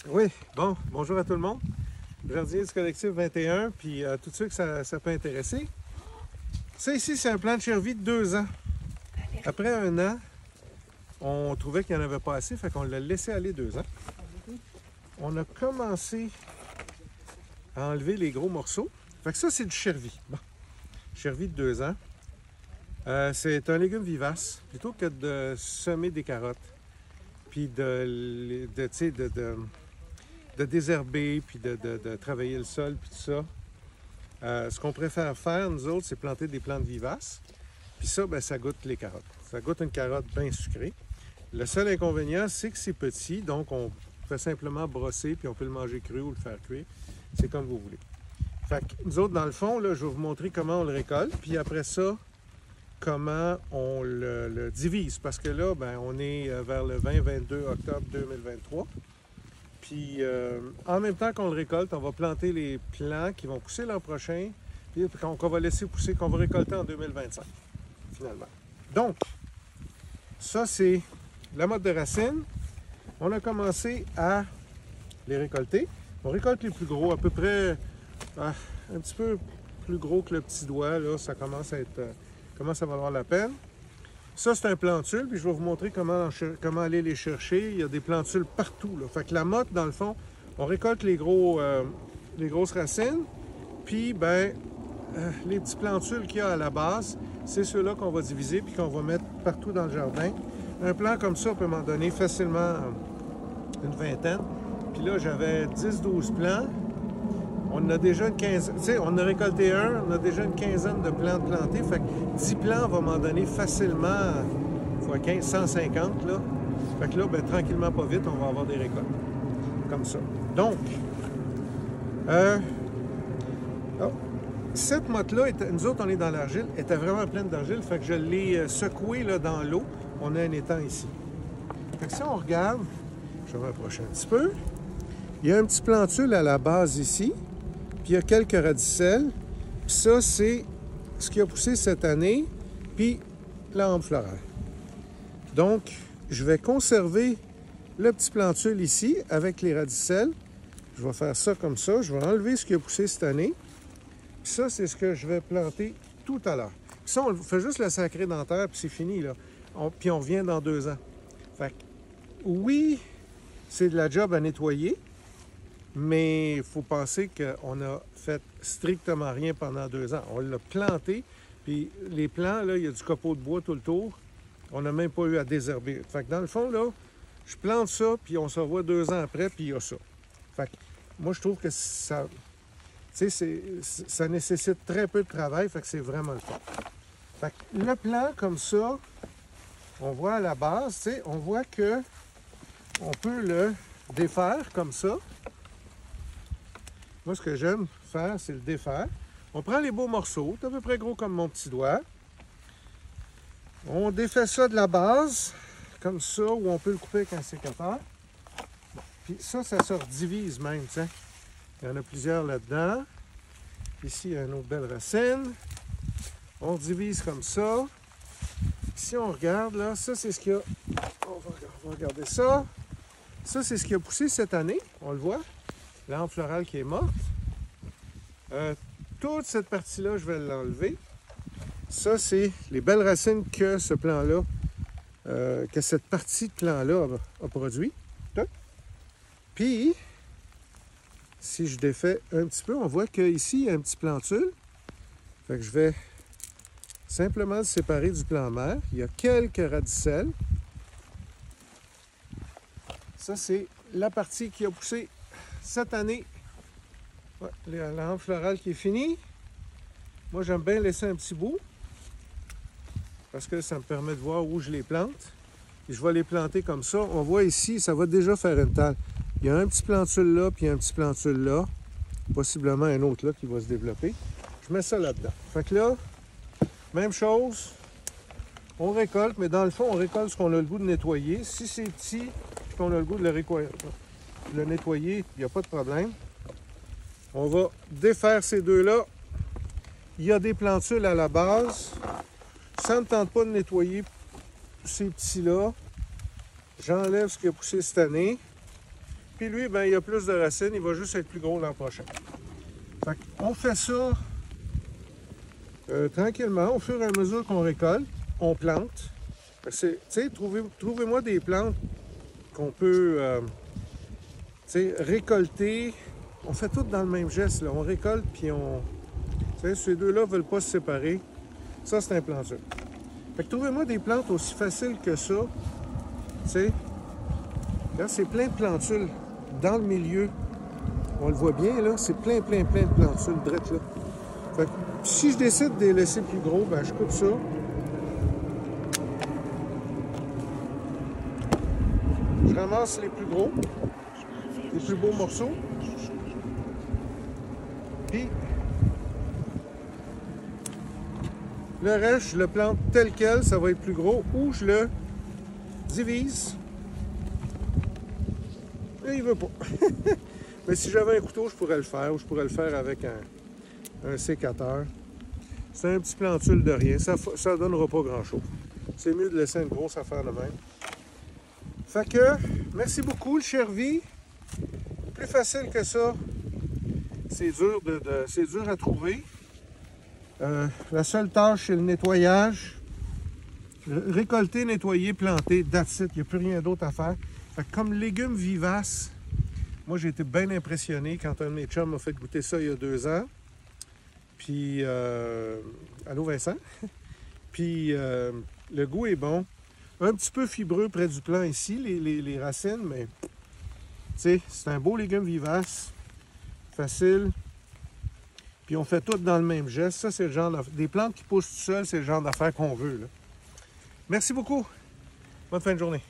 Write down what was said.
Oui, bon, bonjour à tout le monde. Jardinier du collectif 21, puis à tous ceux que ça peut intéresser. Ça ici, c'est un plant de chervie de 2 ans. Après 1 an, on trouvait qu'il n'y en avait pas assez, fait qu'on l'a laissé aller 2 ans. On a commencé à enlever les gros morceaux. Fait que ça, c'est du chervie. Bon, chervie de 2 ans. C'est un légume vivace, plutôt que de semer des carottes, puis de désherber, puis de travailler le sol, puis tout ça. Ce qu'on préfère faire, nous autres, c'est planter des plantes vivaces. Puis ça, ben, ça goûte les carottes. Ça goûte une carotte bien sucrée. Le seul inconvénient, c'est que c'est petit, donc on fait simplement brosser, puis on peut le manger cru ou le faire cuire. C'est comme vous voulez. Fait que nous autres, dans le fond, là, je vais vous montrer comment on le récolte, puis après ça, comment on le divise. Parce que là, ben, on est vers le 20-22 octobre 2023. Puis en même temps qu'on le récolte, on va planter les plants qui vont pousser l'an prochain, puis qu'on va laisser pousser, qu'on va récolter en 2025, finalement. Donc, ça c'est la motte de racines. On a commencé à les récolter. On récolte les plus gros, à peu près un petit peu plus gros que le petit doigt. Là, ça commence à valoir la peine. Ça, c'est un plantule, puis je vais vous montrer comment aller les chercher. Il y a des plantules partout, là. Fait que la motte, dans le fond, on récolte les grosses racines, puis, ben, les petits plantules qu'il y a à la base, c'est ceux-là qu'on va diviser, puis qu'on va mettre partout dans le jardin. Un plant comme ça peut m'en donner facilement une vingtaine. Puis là, j'avais 10-12 plants. On a déjà une quinzaine, tu sais, on a récolté on a déjà une quinzaine de plantes plantées. Fait que 10 plants va m'en donner facilement, fois 15, 150, là. Fait que là, ben, tranquillement, pas vite, on va avoir des récoltes. Comme ça. Donc, cette motte-là, nous autres, on est dans l'argile, était vraiment pleine d'argile. Fait que je l'ai secouée là, dans l'eau. On a un étang ici. Fait que si on regarde, je vais m'approcher un petit peu. Il y a un petit plantule à la base ici. Puis il y a quelques radicelles. Puis ça, c'est ce qui a poussé cette année. Puis la hampe florale. Donc, je vais conserver le petit plantule ici avec les radicelles. Je vais faire ça comme ça. Je vais enlever ce qui a poussé cette année. Puis ça, c'est ce que je vais planter tout à l'heure. Puis ça, on fait juste le sacré dans terre, puis c'est fini, là. Puis on revient dans 2 ans. Fait que, oui, c'est de la job à nettoyer. Mais il faut penser qu'on a fait strictement rien pendant 2 ans. On l'a planté, puis les plants, là, il y a du copeau de bois tout le tour. On n'a même pas eu à désherber. Fait que dans le fond, là, je plante ça, puis on se revoit 2 ans après, puis il y a ça. Fait que moi, je trouve que ça, tu sais, ça nécessite très peu de travail, fait que c'est vraiment le fun. Fait que le plant, comme ça, on voit à la base, tu sais, on voit que on peut le défaire comme ça. Moi, ce que j'aime faire, c'est le défaire. On prend les beaux morceaux, c'est à peu près gros comme mon petit doigt. On défait ça de la base, comme ça, ou on peut le couper avec un sécateur. Bon. Puis ça se redivise même, tu sais. Il y en a plusieurs là-dedans. Ici, il y a une autre belle racine. On divise comme ça. Si on regarde, là, ça, c'est ce qu'il y a... On va regarder ça. Ça, c'est ce qui a poussé cette année, on le voit. La hampe florale qui est morte. Toute cette partie-là, je vais l'enlever. Ça, c'est les belles racines que ce plant-là, que cette partie de plant-là a produit. Puis, si je défais un petit peu, on voit qu'ici, il y a un petit plantule. Fait que je vais simplement le séparer du plant mère. Il y a quelques radicelles. Ça, c'est la partie qui a poussé cette année. Ouais, la hampe florale qui est finie. Moi, j'aime bien laisser un petit bout parce que ça me permet de voir où je les plante. Et je vais les planter comme ça. On voit ici, ça va déjà faire une talle. Il y a un petit plantule là, puis un petit plantule là. Possiblement un autre là qui va se développer. Je mets ça là-dedans. Fait que là, même chose. On récolte, mais dans le fond, on récolte ce qu'on a le goût de nettoyer. Si c'est petit, puis qu'on a le goût de le nettoyer, il n'y a pas de problème. On va défaire ces deux-là. Il y a des plantules à la base. Ça ne tente pas de nettoyer ces petits-là. J'enlève ce qui a poussé cette année. Puis lui, ben, il a plus de racines, il va juste être plus gros l'an prochain. Fait on fait ça tranquillement, au fur et à mesure qu'on récolte, on plante. Tu sais, trouvez-moi des plantes qu'on peut récolter. On fait tout dans le même geste, là. On récolte, puis on... Ces deux-là ne veulent pas se séparer. Ça, c'est un planture. Fait que trouvez-moi des plantes aussi faciles que ça. Tu sais, là, c'est plein de plantules dans le milieu. On le voit bien, là. C'est plein de plantules drettes, là. Fait que si je décide de les laisser plus gros, ben, je coupe ça. Je ramasse les plus gros, les plus beaux morceaux. Puis, le reste, je le plante tel quel, ça va être plus gros, ou je le divise. Et il veut pas. Mais si j'avais un couteau, je pourrais le faire, ou je pourrais le faire avec un sécateur. C'est un petit plantule de rien, ça ne donnera pas grand-chose. C'est mieux de laisser une grosse affaire de même. Fait que, merci beaucoup, le Chervie. Plus facile que ça. C'est dur, c'est dur à trouver. La seule tâche, c'est le nettoyage. Récolter, nettoyer, planter, that's it. Il n'y a plus rien d'autre à faire. Fait que comme légumes vivaces, moi j'ai été bien impressionné quand un de mes chums m'a fait goûter ça il y a 2 ans. Puis, allô Vincent? Puis, le goût est bon. Un petit peu fibreux près du plant ici, les racines, mais tu sais, c'est un beau légume vivace, facile. Puis on fait tout dans le même geste. Ça, c'est le genre des plantes qui poussent tout seules, c'est le genre d'affaires qu'on veut, là. Merci beaucoup. Bonne fin de journée.